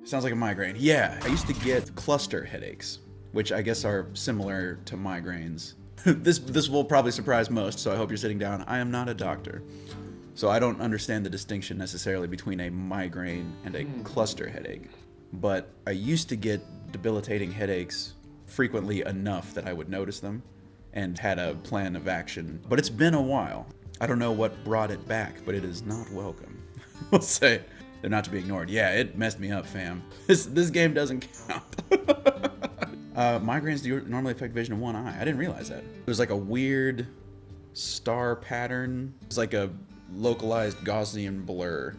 Sounds like a migraine. Yeah, I used to get cluster headaches, which I guess are similar to migraines. This will probably surprise most, so I hope you're sitting down. I am not a doctor, so I don't understand the distinction necessarily between a migraine and a cluster headache. But I used to get debilitating headaches frequently enough that I would notice them and had a plan of action. But it's been a while. I don't know what brought it back, but it is not welcome. We'll say they're not to be ignored. Yeah, it messed me up, fam. This game doesn't count. Migraines do normally affect vision of one eye. I didn't realize that. It was like a weird star pattern. It's like a localized Gaussian blur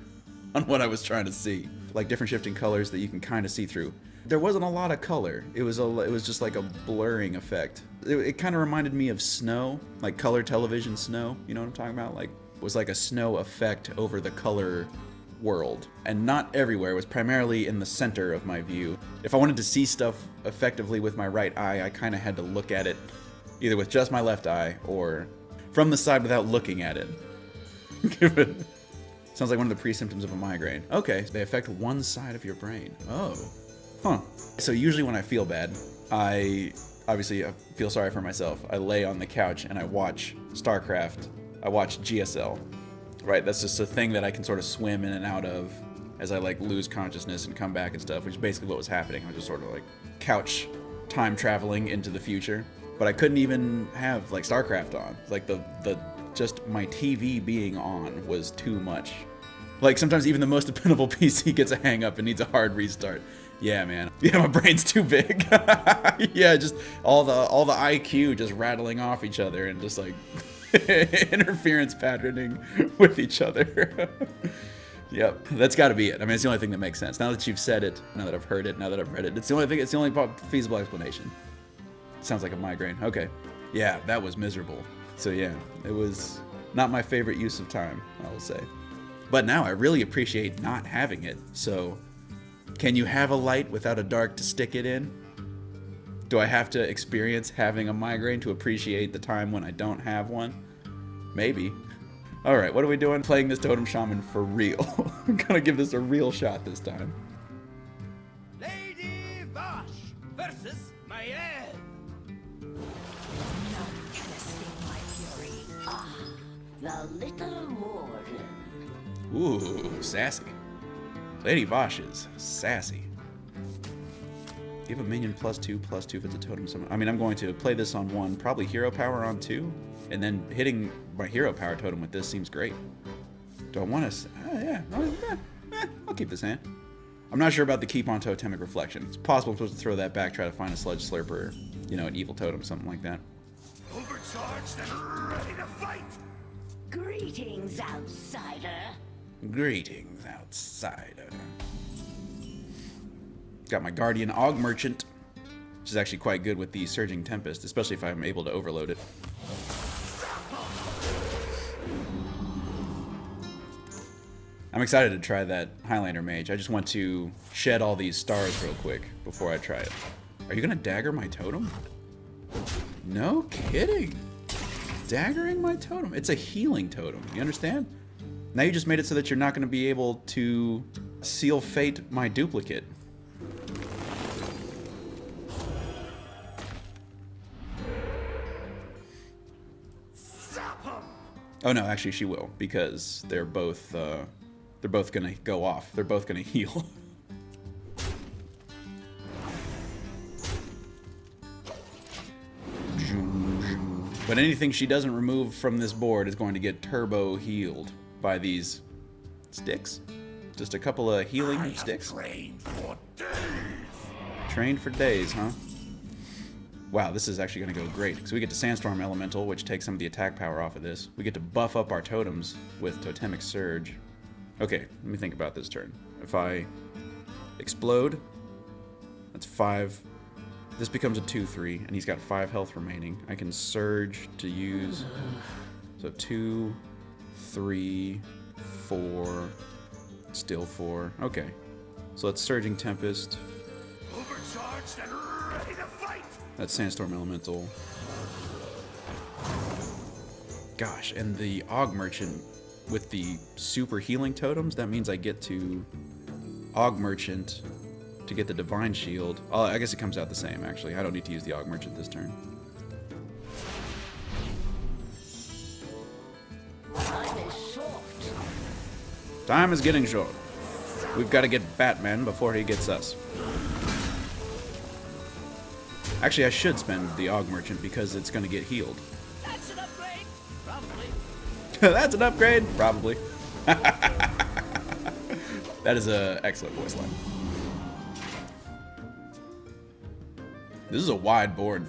on what I was trying to see. Like different shifting colors that you can kind of see through. There wasn't a lot of color. It was just like a blurring effect. It kind of reminded me of snow, like color television snow. You know what I'm talking about? Like it was like a snow effect over the color world. And not everywhere. It was primarily in the center of my view. If I wanted to see stuff effectively with my right eye, I kind of had to look at it either with just my left eye or from the side without looking at it. Sounds like one of the pre-symptoms of a migraine. Okay, they affect one side of your brain. Oh. Huh. So usually when I feel bad, I feel sorry for myself. I lay on the couch and I watch StarCraft. I watch GSL. Right, that's just a thing that I can sort of swim in and out of as I like lose consciousness and come back and stuff, which is basically what was happening. I was just sort of like couch time traveling into the future. But I couldn't even have like StarCraft on. Like the just my TV being on was too much. Like sometimes even the most dependable PC gets a hang up and needs a hard restart. Yeah, man. Yeah, my brain's too big. Yeah, just all the IQ just rattling off each other and just like interference patterning with each other. Yep, that's got to be it. I mean, it's the only thing that makes sense. Now that you've said it, now that I've heard it, now that I've read it, it's the only thing. It's the only feasible explanation. Sounds like a migraine. Okay, yeah, that was miserable. So yeah, it was not my favorite use of time, I will say. But now I really appreciate not having it. So, can you have a light without a dark to stick it in? Do I have to experience having a migraine to appreciate the time when I don't have one? Maybe. All right, what are we doing? Playing this Totem Shaman for real. I'm gonna give this a real shot this time. Lady Vosh versus Maiev. None can escape my fury. Ah, the little warden. Ooh, sassy. Lady Vosh is sassy. Give a minion +2/+2 if it's a totem summon. I mean, I'm going to play this on 1, probably hero power on 2, and then hitting my hero power totem with this seems great. Do I want to? Yeah, I'll keep this hand. I'm not sure about the keep on totemic reflection. It's possible I'm supposed to throw that back, try to find a sludge slurper, you know, an evil totem, something like that. Overcharged and ready to fight. Greetings, outsider. Greetings, outsider. Got my Guardian Og Merchant, which is actually quite good with the Surging Tempest, especially if I'm able to overload it. I'm excited to try that Highlander Mage. I just want to shed all these stars real quick before I try it. Are you gonna dagger my totem? No kidding. Daggering my totem. It's a healing totem, you understand? Now you just made it so that you're not gonna be able to seal fate my duplicate. Oh no, actually she will, because they're both gonna go off. They're both gonna heal. But anything she doesn't remove from this board is going to get turbo healed by these sticks. Just a couple of healing sticks. Trained for days. Trained for days, huh? Wow, this is actually going to go great, because we get to Sandstorm Elemental, which takes some of the attack power off of this. We get to buff up our totems with Totemic Surge. Okay, let me think about this turn. If I explode, that's 5. This becomes a 2/3, and he's got 5 health remaining. I can Surge to use, so 2, 3, 4, still 4. Okay, so let's Surging Tempest. Overcharged and ready to fight. That's Sandstorm Elemental. Gosh, and the Og Merchant with the super healing totems, that means I get to Aug Merchant to get the Divine Shield. Oh, I guess it comes out the same, actually. I don't need to use the Aug Merchant this turn. Time is getting short. We've got to get Batman before he gets us. Actually, I should spend the Aug Merchant because it's going to get healed. That's an upgrade. Probably. That's an upgrade? Probably. That is an excellent voice line. This is a wide board.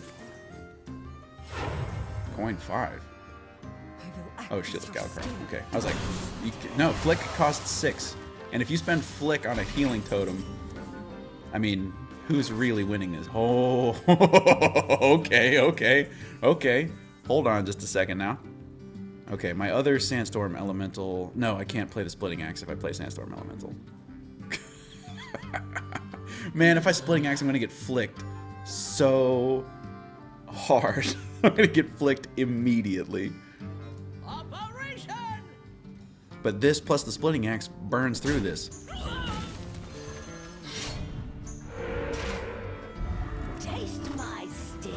Coin 5. Oh shit, look out. Okay, I was like, no, Flick costs 6. And if you spend Flick on a healing totem, I mean, who's really winning this? Oh, okay. Hold on just a second now. Okay, my other Sandstorm Elemental. No, I can't play the Splitting Axe if I play Sandstorm Elemental. Man, if I Splitting Axe, I'm gonna get flicked so hard. I'm gonna get flicked immediately. Operation! But this plus the Splitting Axe burns through this. Taste my sting.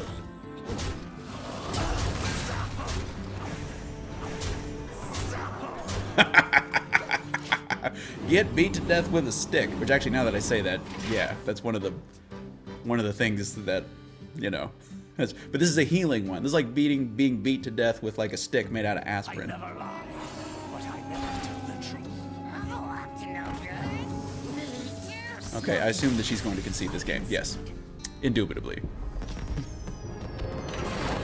Get beat to death with a stick. Which actually, now that I say that, yeah, that's one of the things that, you know. But this is a healing one. This is like being beat to death with like a stick made out of aspirin. I never lie, but I never tell the truth. Oh, up to no good. Okay, I assume that she's going to concede this game. Yes, indubitably.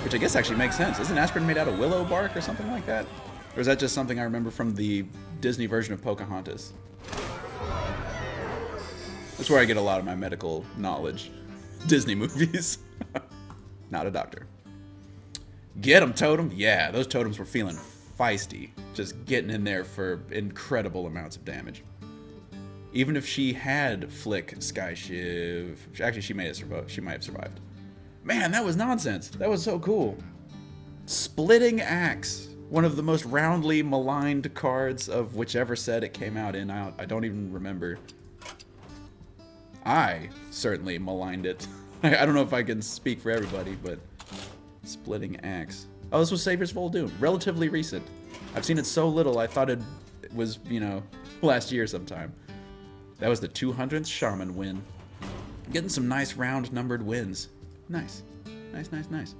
Which I guess actually makes sense. Isn't aspirin made out of willow bark or something like that? Or is that just something I remember from the Disney version of Pocahontas? That's where I get a lot of my medical knowledge. Disney movies. Not a doctor. Get 'em, Totem. Yeah, those totems were feeling feisty. Just getting in there for incredible amounts of damage. Even if she had Flick, Sky Shiv... Actually, she might have survived. Man, that was nonsense. That was so cool. Splitting Axe. One of the most roundly maligned cards of whichever set it came out in. I don't even remember. I certainly maligned it. I don't know if I can speak for everybody, but Splitting Axe. Oh, this was Savior's Full Doom. Relatively recent. I've seen it so little, I thought it was, you know, last year sometime. That was the 200th Shaman win. Getting some nice round numbered wins. Nice. Nice.